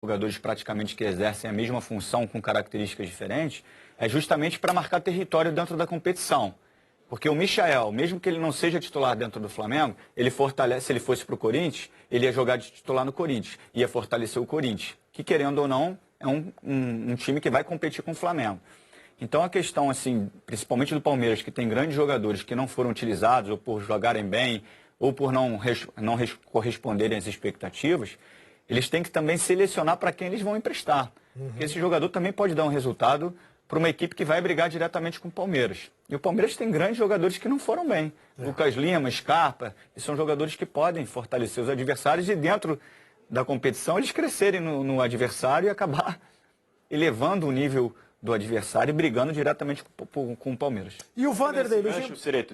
jogadores praticamente que exercem a mesma função com características diferentes, é justamente para marcar território dentro da competição. Porque o Michael, mesmo que ele não seja titular dentro do Flamengo, ele fortalece, se ele fosse para o Corinthians, ele ia jogar de titular no Corinthians, ia fortalecer o Corinthians, que querendo ou não, é um time que vai competir com o Flamengo. Então a questão, assim, principalmente do Palmeiras, que tem grandes jogadores que não foram utilizados, ou por jogarem bem, ou por não corresponderem às expectativas, eles têm que também selecionar para quem eles vão emprestar. Porque esse jogador também pode dar um resultado para uma equipe que vai brigar diretamente com o Palmeiras. E o Palmeiras tem grandes jogadores que não foram bem. Lucas Lima, Scarpa, e são jogadores que podem fortalecer os adversários e dentro da competição eles crescerem no adversário e acabar elevando o nível do adversário e brigando diretamente com o Palmeiras. E o Vanderlei,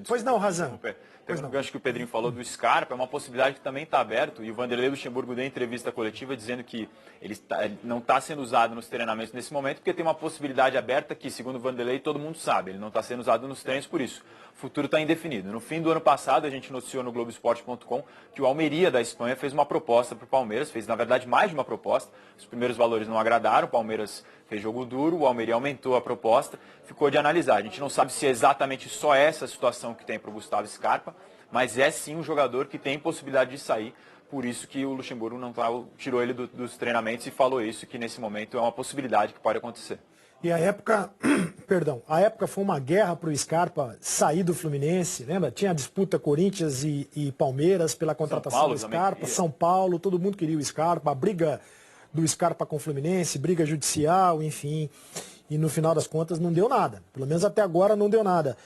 Pois não, Razão. Tem um gancho que o Pedrinho falou do Scarpa, é uma possibilidade que também está aberto, e o Vanderlei Luxemburgo deu entrevista coletiva dizendo que ele não está sendo usado nos treinamentos nesse momento, porque tem uma possibilidade aberta que, segundo o Vanderlei, todo mundo sabe, ele não está sendo usado nos treinos por isso. O futuro está indefinido. No fim do ano passado, a gente noticiou no Globoesporte.com que o Almeria da Espanha fez uma proposta para o Palmeiras, fez, na verdade, mais de uma proposta. Os primeiros valores não agradaram, o Palmeiras fez jogo duro, o Almeria aumentou a proposta, ficou de analisar. A gente não sabe se é exatamente só essa situação que tem para o Gustavo Scarpa, mas é sim um jogador que tem possibilidade de sair, por isso que o Luxemburgo não tirou ele dos treinamentos e falou isso, que nesse momento é uma possibilidade que pode acontecer. E a época, a época foi uma guerra para o Scarpa sair do Fluminense, lembra? Tinha a disputa Corinthians e Palmeiras pela contratação do Scarpa, São Paulo, todo mundo queria o Scarpa, a briga do Scarpa com o Fluminense, briga judicial, enfim, e no final das contas não deu nada, pelo menos até agora não deu nada.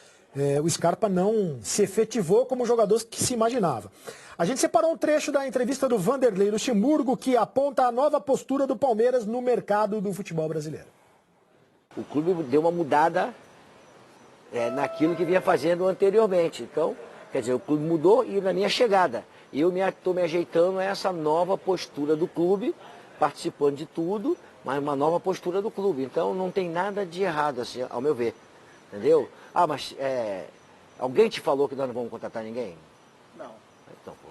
O Scarpa não se efetivou como jogador que se imaginava. A gente separou um trecho da entrevista do Vanderlei Luxemburgo que aponta a nova postura do Palmeiras no mercado do futebol brasileiro. O clube deu uma mudada naquilo que vinha fazendo anteriormente. Então, quer dizer, o clube mudou e na minha chegada. Eu estou me ajeitando a essa nova postura do clube, participando de tudo, mas uma nova postura do clube. Então não tem nada de errado, assim, ao meu ver. Entendeu? Ah, mas alguém te falou que nós não vamos contratar ninguém? Não.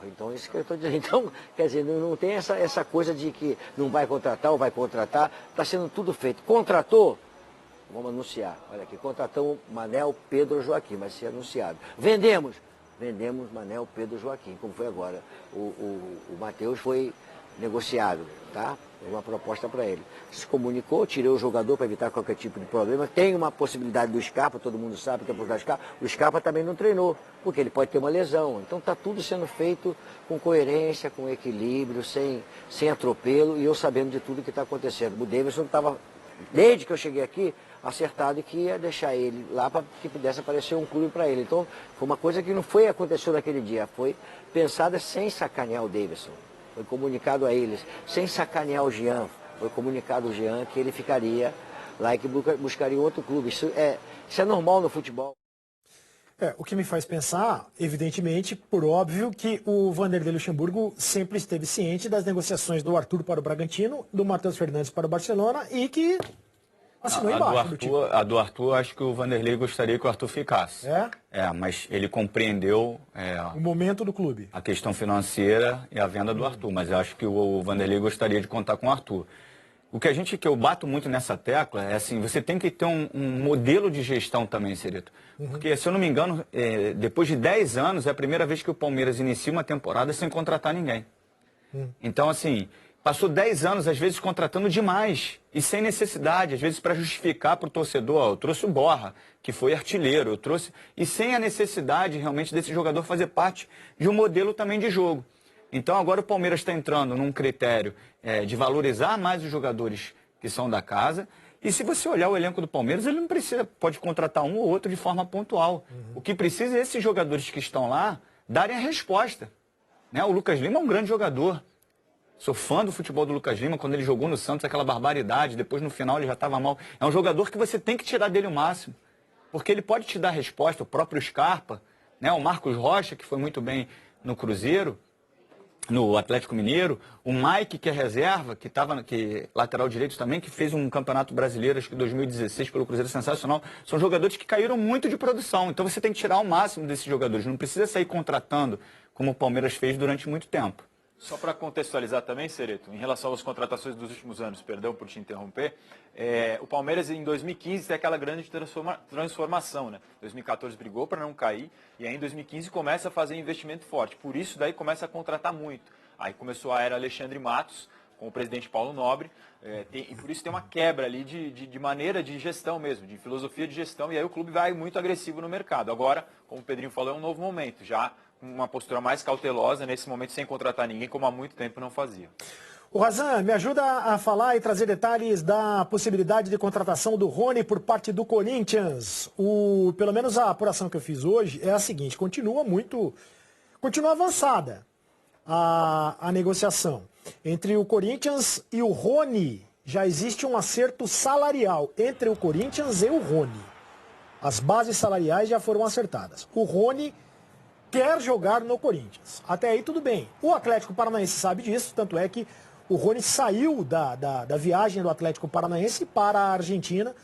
Então isso que eu estou dizendo. Então, quer dizer, não tem essa coisa de que não vai contratar ou vai contratar. Está sendo tudo feito. Contratou? Vamos anunciar. Olha aqui, contratamos Manel, Pedro, Joaquim, vai ser anunciado. Vendemos Manel, Pedro, Joaquim, como foi agora. O Matheus foi negociado, tá? Uma proposta para ele. Se comunicou, tirei o jogador para evitar qualquer tipo de problema. Tem uma possibilidade do Scarpa, todo mundo sabe que é a possibilidade do Scarpa. O Scarpa também não treinou, porque ele pode ter uma lesão. Então está tudo sendo feito com coerência, com equilíbrio, sem atropelo, e eu sabendo de tudo que está acontecendo. O Davidson estava, desde que eu cheguei aqui, acertado que ia deixar ele lá para que pudesse aparecer um clube para ele. Então foi uma coisa que não aconteceu naquele dia, foi pensada sem sacanear o Davidson. Foi comunicado a eles, sem sacanear o Jean, foi comunicado ao Jean que ele ficaria lá e que buscaria outro clube. Isso é normal no futebol. O que me faz pensar, evidentemente, por óbvio, que o Vanderlei Luxemburgo sempre esteve ciente das negociações do Arthur para o Bragantino, do Matheus Fernandes para o Barcelona e que assinou embaixo do time. A do Arthur, acho que o Vanderlei gostaria que o Arthur ficasse. Mas ele compreendeu o momento do clube, a questão financeira e a venda do Arthur, mas eu acho que o Vanderlei gostaria de contar com o Arthur. O que eu bato muito nessa tecla é assim, você tem que ter um modelo de gestão também, Cerito. Porque, se eu não me engano, depois de 10 anos, é a primeira vez que o Palmeiras inicia uma temporada sem contratar ninguém. Então, assim, passou 10 anos, às vezes, contratando demais e sem necessidade, às vezes para justificar para o torcedor, eu trouxe o Borra, que foi artilheiro, e sem a necessidade realmente desse jogador fazer parte de um modelo também de jogo. Então agora o Palmeiras está entrando num critério de valorizar mais os jogadores que são da casa, e se você olhar o elenco do Palmeiras, ele não precisa, pode contratar um ou outro de forma pontual. O que precisa é esses jogadores que estão lá darem a resposta. O Lucas Lima é um grande jogador. Sou fã do futebol do Lucas Lima, quando ele jogou no Santos, aquela barbaridade, depois no final ele já estava mal. É um jogador que você tem que tirar dele o máximo, porque ele pode te dar resposta, o próprio Scarpa, o Marcos Rocha, que foi muito bem no Cruzeiro, no Atlético Mineiro, o Mike, que é reserva, que lateral direito também, que fez um campeonato brasileiro, acho que 2016, pelo Cruzeiro, sensacional. São jogadores que caíram muito de produção, então você tem que tirar o máximo desses jogadores, não precisa sair contratando, como o Palmeiras fez durante muito tempo. Só para contextualizar também, Cereto, em relação às contratações dos últimos anos, perdão por te interromper, o Palmeiras em 2015 tem aquela grande transformação, né? 2014 brigou para não cair e aí em 2015 começa a fazer investimento forte. Por isso daí começa a contratar muito. Aí começou a era Alexandre Matos, com o presidente Paulo Nobre, e por isso tem uma quebra ali de maneira de gestão mesmo, de filosofia de gestão, e aí o clube vai muito agressivo no mercado. Agora, como o Pedrinho falou, é um novo momento, já uma postura mais cautelosa, nesse momento sem contratar ninguém, como há muito tempo não fazia. O Razan, me ajuda a falar e trazer detalhes da possibilidade de contratação do Rony por parte do Corinthians. Pelo menos a apuração que eu fiz hoje é a seguinte, continua avançada a negociação. Entre o Corinthians e o Rony, já existe um acerto salarial entre o Corinthians e o Rony. As bases salariais já foram acertadas. O Rony quer jogar no Corinthians. Até aí tudo bem. O Atlético Paranaense sabe disso, tanto é que o Rony saiu da viagem do Atlético Paranaense para a Argentina,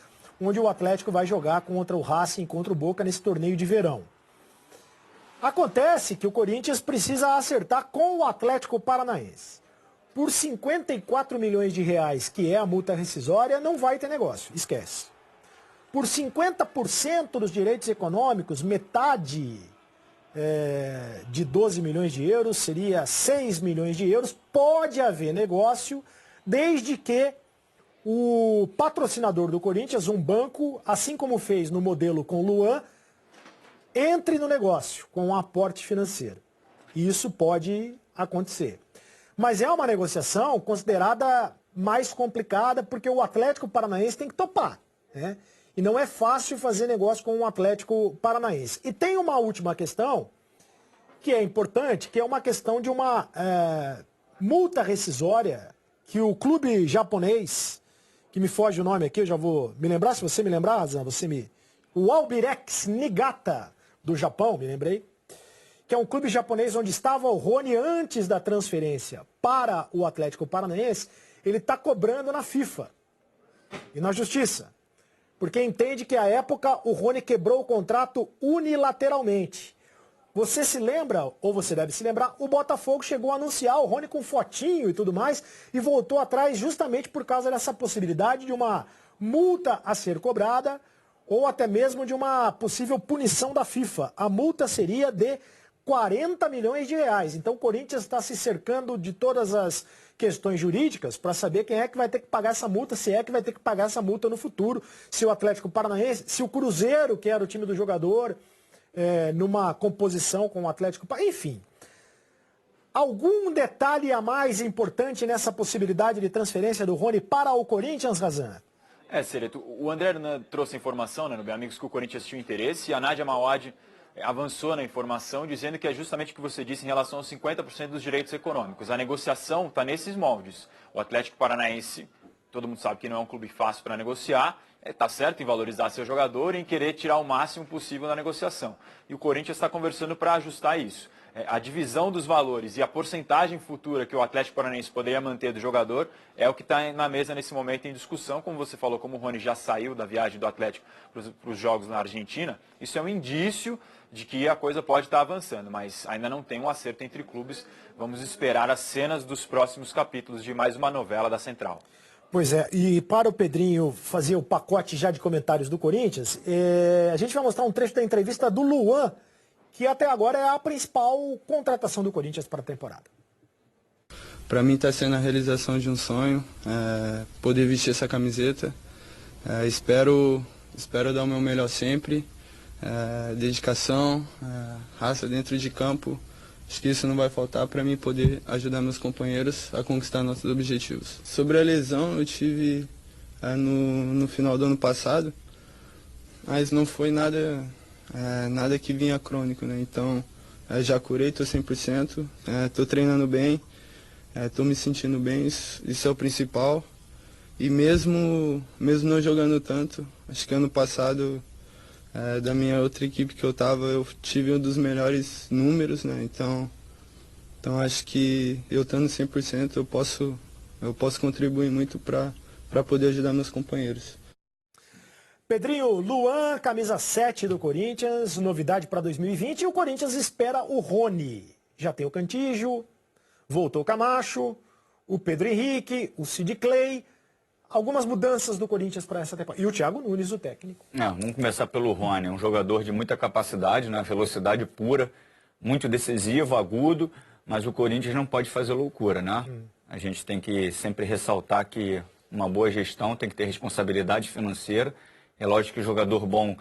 onde o Atlético vai jogar contra o Racing, contra o Boca nesse torneio de verão. Acontece que o Corinthians precisa acertar com o Atlético Paranaense. Por 54 milhões de reais, que é a multa rescisória, não vai ter negócio, esquece. Por 50% dos direitos econômicos, metade de 12 milhões de euros, seria 6 milhões de euros, pode haver negócio, desde que o patrocinador do Corinthians, um banco, assim como fez no modelo com o Luan, entre no negócio com um aporte financeiro. Isso pode acontecer. Mas é uma negociação considerada mais complicada porque o Atlético Paranaense tem que topar, né? E não é fácil fazer negócio com o Atlético Paranaense. E tem uma última questão que é importante, que é uma questão de uma multa rescisória que o clube japonês, que me foge o nome aqui, eu já vou me lembrar, se você me lembrar, Razan, o Albirex Niigata do Japão, me lembrei, que é um clube japonês onde estava o Rony antes da transferência para o Atlético Paranaense, ele está cobrando na FIFA e na Justiça. Porque entende que, à época, o Rony quebrou o contrato unilateralmente. Você se lembra, ou você deve se lembrar, o Botafogo chegou a anunciar o Rony com fotinho e tudo mais, e voltou atrás justamente por causa dessa possibilidade de uma multa a ser cobrada, ou até mesmo de uma possível punição da FIFA. A multa seria de 40 milhões de reais. Então o Corinthians está se cercando de todas as questões jurídicas para saber quem é que vai ter que pagar essa multa, se é que vai ter que pagar essa multa no futuro, se o Atlético Paranaense, se o Cruzeiro, que era o time do jogador, numa composição com o Atlético Paranaense, enfim. Algum detalhe a mais importante nessa possibilidade de transferência do Rony para o Corinthians, Razan? Cereto, o André trouxe informação, né, no Bem Amigos, que o Corinthians tinha interesse, e a Nádia Mauad avançou na informação, dizendo que é justamente o que você disse em relação aos 50% dos direitos econômicos. A negociação está nesses moldes. O Atlético Paranaense, todo mundo sabe que não é um clube fácil para negociar, está certo em valorizar seu jogador e em querer tirar o máximo possível na negociação. E o Corinthians está conversando para ajustar isso. A divisão dos valores e a porcentagem futura que o Atlético Paranaense poderia manter do jogador é o que está na mesa nesse momento em discussão. Como você falou, como o Rony já saiu da viagem do Atlético para os jogos na Argentina, isso é um indício de que a coisa pode estar avançando, mas ainda não tem um acerto entre clubes. Vamos esperar as cenas dos próximos capítulos de mais uma novela da Central. Pois é, e para o Pedrinho fazer o pacote já de comentários do Corinthians, a gente vai mostrar um trecho da entrevista do Luan, que até agora é a principal contratação do Corinthians para a temporada. Para mim está sendo a realização de um sonho, poder vestir essa camiseta. Espero dar o meu melhor sempre. Dedicação, raça dentro de campo. Acho que isso não vai faltar para mim poder ajudar meus companheiros a conquistar nossos objetivos. Sobre a lesão, eu tive no final do ano passado, mas não foi nada que vinha crônico, né? Então, já curei, estou 100%, estou treinando bem, estou me sentindo bem, isso é o principal. E mesmo não jogando tanto, acho que ano passado, da minha outra equipe que eu estava, eu tive um dos melhores números, né? Então acho que eu estando 100%, eu posso contribuir muito para poder ajudar meus companheiros. Pedrinho, Luan, camisa 7 do Corinthians, novidade para 2020, e o Corinthians espera o Rony. Já tem o Cantígio, Voltou o Camacho, o Pedro Henrique, o Sid Clay. Algumas mudanças do Corinthians para essa temporada. E o Thiago Nunes, o técnico. Vamos começar pelo Rony, um jogador de muita capacidade, né? Velocidade pura, muito decisivo, agudo, mas o Corinthians não pode fazer loucura, né? A gente tem que sempre ressaltar que uma boa gestão tem que ter responsabilidade financeira. É lógico que o jogador bom